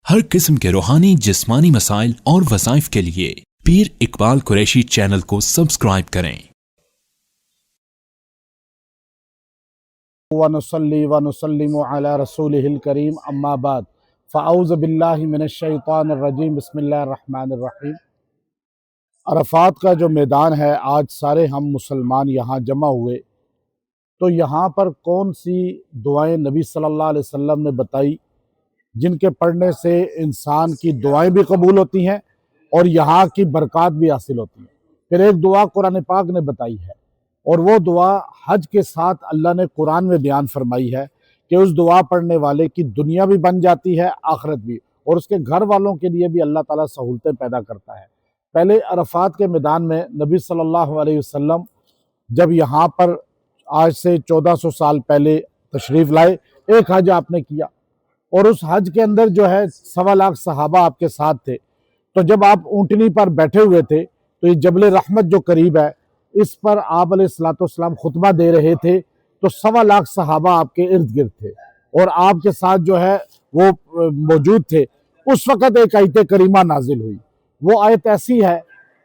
ہر قسم کے روحانی جسمانی مسائل اور وظائف کے لیے پیر اقبال قریشی چینل کو سبسکرائب کریں۔ ونصلی ونسلم علی رسولہ الکریم اما بعد فاعوذ باللہ من الشیطان الرجیم بسم اللہ الرحمن الرحیم۔ عرفات کا جو میدان ہے، آج سارے ہم مسلمان یہاں جمع ہوئے تو یہاں پر کون سی دعائیں نبی صلی اللہ علیہ وسلم نے بتائی جن کے پڑھنے سے انسان کی دعائیں بھی قبول ہوتی ہیں اور یہاں کی برکات بھی حاصل ہوتی ہیں۔ پھر ایک دعا قرآن پاک نے بتائی ہے اور وہ دعا حج کے ساتھ اللہ نے قرآن میں بیان فرمائی ہے کہ اس دعا پڑھنے والے کی دنیا بھی بن جاتی ہے، آخرت بھی، اور اس کے گھر والوں کے لیے بھی اللہ تعالیٰ سہولتیں پیدا کرتا ہے۔ پہلے عرفات کے میدان میں نبی صلی اللہ علیہ وسلم جب یہاں پر آج سے 1400 سال پہلے تشریف لائے، ایک حج آپ نے کیا اور اس حج کے اندر جو ہے 1.25 لاکھ صحابہ آپ کے ساتھ تھے۔ تو جب آپ اونٹنی پر بیٹھے ہوئے تھے تو یہ جبل رحمت جو قریب ہے، اس پر آپ علیہ السلام خطبہ دے رہے تھے تو 1.25 لاکھ صحابہ آپ کے ارد گرد تھے اور آپ کے ساتھ جو ہے وہ موجود تھے۔ اس وقت ایک آیت کریمہ نازل ہوئی۔ وہ آیت ایسی ہے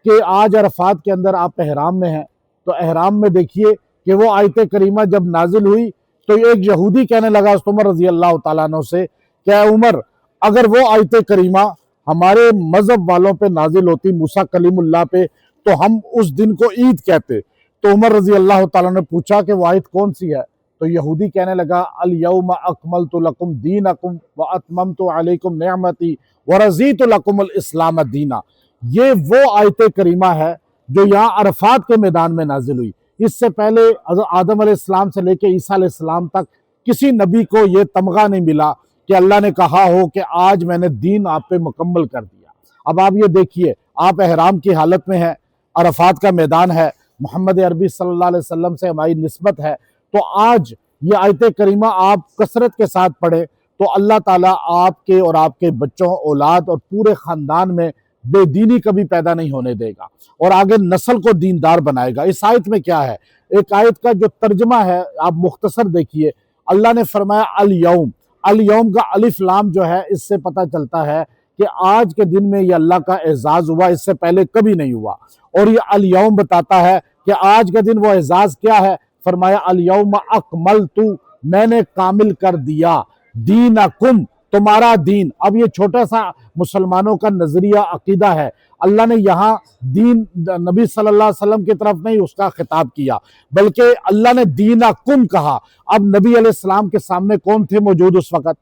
کہ آج عرفات کے اندر آپ احرام میں ہیں تو احرام میں دیکھیے کہ وہ آیت کریمہ جب نازل ہوئی تو ایک یہودی کہنے لگا حضرت عمر رضی اللہ تعالیٰ عنہ سے کہ اے عمر، اگر وہ آیت کریمہ ہمارے مذہب والوں پہ نازل ہوتی، موسیٰ کلیم اللہ پہ، تو ہم اس دن کو عید کہتے۔ تو عمر رضی اللہ تعالیٰ نے پوچھا کہ وہ آیت کون سی ہے؟ تو یہودی کہنے لگا الیوم اکملت لکم دینکم واتممت علیکم نعمتی ورضیت لکم الاسلام دینا۔ یہ وہ آیت کریمہ ہے جو یہاں عرفات کے میدان میں نازل ہوئی۔ اس سے پہلے آدم علیہ السلام سے لے کے عیسیٰ علیہ السلام تک کسی نبی کو یہ تمغہ نہیں ملا کہ اللہ نے کہا ہو کہ آج میں نے دین آپ پہ مکمل کر دیا۔ اب آپ یہ دیکھیے، آپ احرام کی حالت میں ہیں، عرفات کا میدان ہے، محمد عربی صلی اللہ علیہ وسلم سے ہماری نسبت ہے، تو آج یہ آیت کریمہ آپ کثرت کے ساتھ پڑھیں تو اللہ تعالیٰ آپ کے اور آپ کے بچوں، اولاد اور پورے خاندان میں بے دینی کبھی پیدا نہیں ہونے دے گا اور آگے نسل کو دیندار بنائے گا۔ اس آیت میں کیا ہے؟ ایک آیت کا جو ترجمہ ہے آپ مختصر دیکھیے۔ اللہ نے فرمایا الیوم، الیوم کا الف لام جو ہے، اس سے پتہ چلتا ہے کہ آج کے دن میں یہ اللہ کا اعزاز ہوا، اس سے پہلے کبھی نہیں ہوا، اور یہ الیوم بتاتا ہے کہ آج کے دن وہ اعزاز کیا ہے۔ فرمایا الیوم اکملت، میں نے کامل کر دیا، دینکم، تمہارا دین۔ اب یہ چھوٹا سا مسلمانوں کا نظریہ عقیدہ ہے، اللہ نے یہاں دین نبی صلی اللہ علیہ وسلم کی طرف نہیں اس کا خطاب کیا، بلکہ اللہ نے دینکم کہا۔ اب نبی علیہ السلام کے سامنے کون تھے موجود اس وقت؟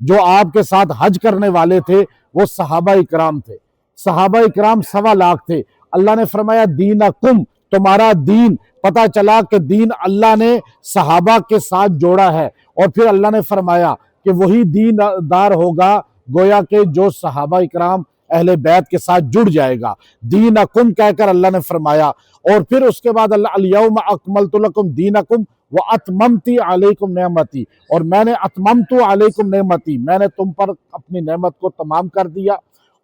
جو آپ کے ساتھ حج کرنے والے تھے وہ صحابہ اکرام تھے۔ صحابہ اکرام 1.25 لاکھ تھے۔ اللہ نے فرمایا دینکم، تمہارا دین۔ پتہ چلا کہ دین اللہ نے صحابہ کے ساتھ جوڑا ہے، اور پھر اللہ نے فرمایا کہ وہی دین دار ہوگا گویا کہ جو صحابہ اکرام اہل بیت کے ساتھ جڑ جائے گا۔ دینکم کہہ کر اللہ نے فرمایا، اور پھر اس کے بعد اللہ الیوم اکملت لکم دینکم واتممت علیکم نعمتی، اور میں نے اتممت علیکم نعمتی، میں نے تم پر اپنی نعمت کو تمام کر دیا،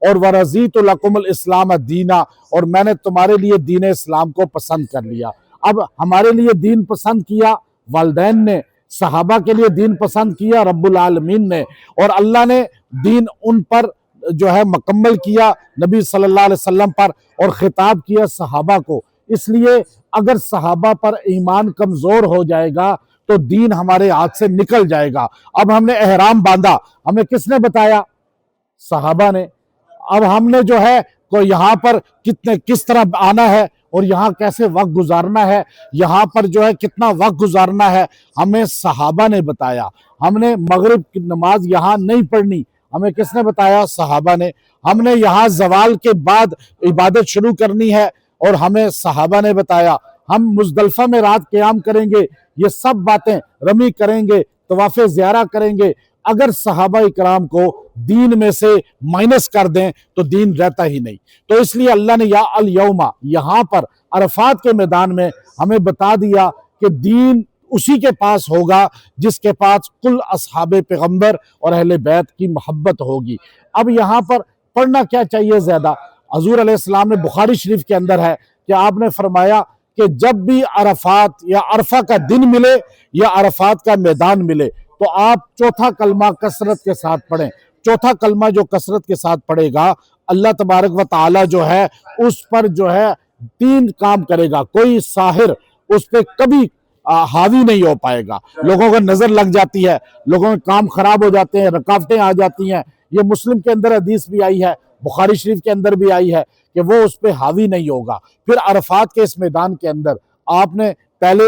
اور ورضیت لکم الاسلام دینا، اور میں نے تمہارے لیے دین اسلام کو پسند کر لیا۔ اب ہمارے لیے دین پسند کیا والدین نے، صحابہ کے لیے دین پسند کیا رب العالمین نے، اور اللہ نے دین ان پر جو ہے مکمل کیا نبی صلی اللہ علیہ وسلم پر، اور خطاب کیا صحابہ کو۔ اس لیے اگر صحابہ پر ایمان کمزور ہو جائے گا تو دین ہمارے ہاتھ سے نکل جائے گا۔ اب ہم نے احرام باندھا، ہمیں کس نے بتایا؟ صحابہ نے۔ اب ہم نے جو ہے کو یہاں پر کس طرح آنا ہے اور یہاں کیسے وقت گزارنا ہے، یہاں پر جو ہے کتنا وقت گزارنا ہے، ہمیں صحابہ نے بتایا۔ ہم نے مغرب کی نماز یہاں نہیں پڑھنی، ہمیں کس نے بتایا؟ صحابہ نے۔ ہم نے یہاں زوال کے بعد عبادت شروع کرنی ہے اور ہمیں صحابہ نے بتایا۔ ہم مزدلفہ میں رات قیام کریں گے، یہ سب باتیں، رمی کریں گے، طواف زیارہ کریں گے۔ اگر صحابہ اکرام کو دین میں سے مائنس کر دیں تو دین رہتا ہی نہیں۔ تو اس لیے اللہ نے یا الیوم یہاں پر عرفات کے میدان میں ہمیں بتا دیا کہ دین اسی کے پاس ہوگا جس کے پاس کل اصحاب پیغمبر اور اہل بیت کی محبت ہوگی۔ اب یہاں پر پڑھنا کیا چاہیے زیادہ؟ حضور علیہ السلام نے بخاری شریف کے اندر ہے کہ آپ نے فرمایا کہ جب بھی عرفات یا عرفہ کا دن ملے یا عرفات کا میدان ملے تو آپ چوتھا کلمہ کثرت کے ساتھ پڑھیں۔ چوتھا کلمہ جو کثرت کے ساتھ پڑھے گا اللہ تبارک و تعالی جو ہے اس پر جو ہے 3 کام کرے گا. کوئی ساحر اس پہ کبھی حاوی نہیں ہو پائے گا. لوگوں کو نظر لگ جاتی ہے, لوگوں کے کام خراب ہو جاتے ہیں, رکاوٹیں آ جاتی ہیں. یہ مسلم کے اندر حدیث بھی آئی ہے, بخاری شریف کے اندر بھی آئی ہے کہ وہ اس پہ حاوی نہیں ہوگا. پھر عرفات کے اس میدان کے اندر آپ نے پہلے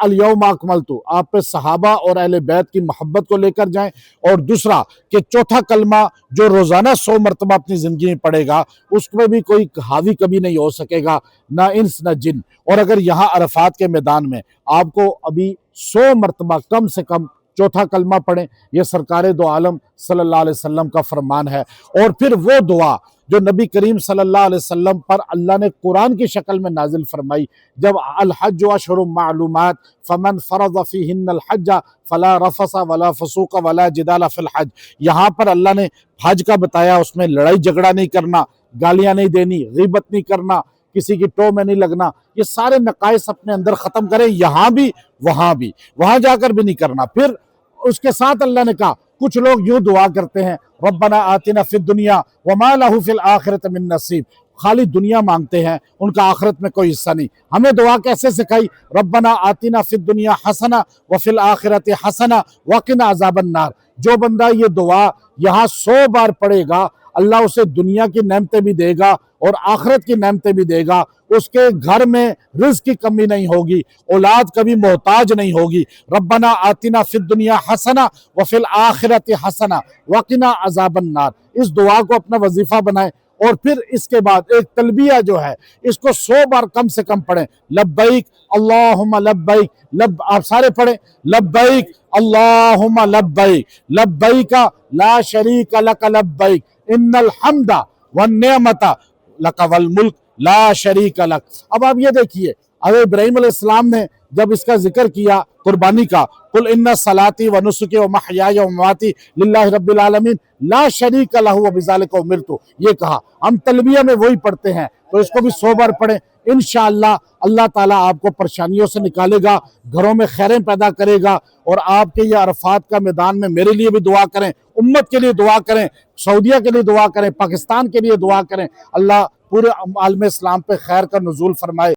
الیوم اکملت, آپ پہ صحابہ اور اہل بیت کی محبت کو لے کر جائیں, اور دوسرا کہ چوتھا کلمہ جو روزانہ 100 مرتبہ اپنی زندگی میں پڑھے گا اس میں بھی کوئی حاوی کبھی نہیں ہو سکے گا, نہ انس نہ جن. اور اگر یہاں عرفات کے میدان میں آپ کو ابھی 100 مرتبہ کم سے کم چوتھا کلمہ پڑھیں, یہ سرکار دو عالم صلی اللہ علیہ وسلم کا فرمان ہے. اور پھر وہ دعا جو نبی کریم صلی اللہ علیہ وسلم پر اللہ نے قرآن کی شکل میں نازل فرمائی, جب الحج اشہر معلومات فمن فرض فیہن الحج فلا رفث ولا فسوق ولا جدال فی الحج, یہاں پر اللہ نے حج کا بتایا, اس میں لڑائی جھگڑا نہیں کرنا, گالیاں نہیں دینی, غیبت نہیں کرنا, کسی کی ٹو میں نہیں لگنا. یہ سارے نقائص اپنے اندر ختم کریں, یہاں بھی وہاں جا کر بھی نہیں کرنا. پھر اس کے ساتھ اللہ نے کہا کچھ لوگ یوں دعا کرتے ہیں ربنا آتنا فی الدنیا وما لہ فی الآخرۃ من نصیب, خالی دنیا مانگتے ہیں, ان کا آخرت میں کوئی حصہ نہیں. ہمیں دعا کیسے سکھائی, ربنا آتنا فی الدنیا حسنہ وفی الآخرۃ حسنہ وقنا عذاب النار. جو بندہ یہ دعا یہاں 100 بار پڑھے گا اللہ اسے دنیا کی نعمتیں بھی دے گا اور آخرت کی نعمتیں بھی دے گا. اس کے گھر میں رزق کی کمی نہیں ہوگی, اولاد کبھی محتاج نہیں ہوگی. ربنا آتنا فی الدنیا حسنہ وفی الآخرۃ حسنہ وقنا عذاب النار, اس دعا کو اپنا وظیفہ بنائیں. اور پھر اس کے بعد ایک تلبیہ جو ہے اس کو 100 بار کم سے کم پڑھیں, لبیک اللہم لبیک, آپ سارے پڑھیں لبیک اللہم لبیک لبیک لا شریک لک لبیک ان الحمد والنعمت لک والملک لا شریک لک. اب آپ یہ دیکھیے, حضرت ابراہیم علیہ السلام نے جب اس کا ذکر کیا قربانی کا, قل ان صلاتی و نسکی و محیای و مماتی للہ رب العالمین لا شریک لہ وبذالک امرت, یہ کہا. ہم تلبیہ میں وہی پڑھتے ہیں, تو اس کو بھی 100 بار پڑھیں. انشاءاللہ اللہ تعالیٰ آپ کو پریشانیوں سے نکالے گا, گھروں میں خیریں پیدا کرے گا. اور آپ کے یہ عرفات کا میدان میں میرے لیے بھی دعا کریں, امت کے لیے دعا کریں, سعودیہ کے لیے دعا کریں, پاکستان کے لیے دعا کریں. اللہ پورے عالم اسلام پہ خیر کا نزول فرمائے.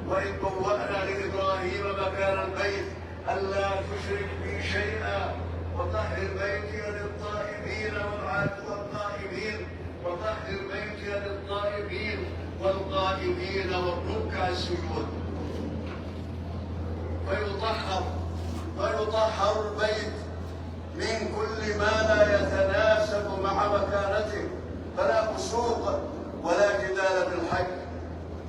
وإذ بوأنا لإبراهيم مكان البيت ألا تشرك بي شيئا وطهر بيتي للطائفين والقائمين وطهر بيتي للطائفين والقائمين والركع السجود. ويطهر البيت من كل ما لا يتناسب مع مكانته, فلا فسوق ولا جدال في الحج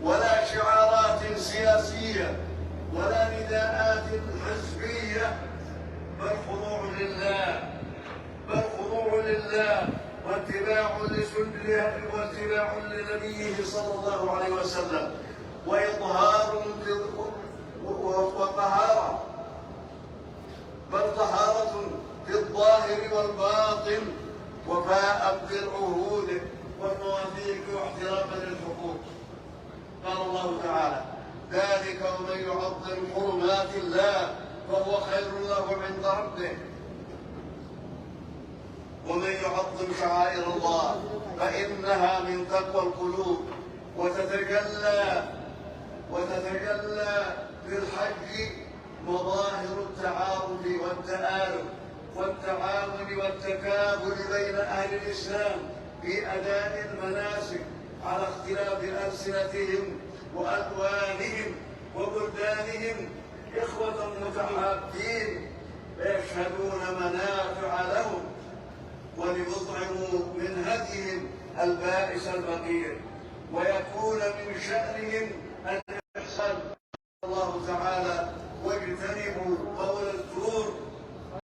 ولا شعارات سياسية ولا نداءات حزبية, بل خضوع لله واتباع لنبيه صلى الله عليه وسلم, وإظهار وطهارة, بل طهارة في الظاهر والباطن, وفاء بالعهود والمواثيق واحتراما للحقوق. قال الله تعالى ذلك ومن يعظم حرمات الله فهو خير له عند ربه ومن يعظم شعائر الله فإنها من تقوى القلوب وتتجلى بالحج مظاهر التعارف والتآلف والتعاون والتكافل بين أهل الإسلام في أداء المناسك على اختلاف ألسنتهم وألوانهم وبلدانهم, إخوة متحابين يشهدون منافع لهم وليطعموا من هديهم البائس الفقير, ويكون من شأنهم أن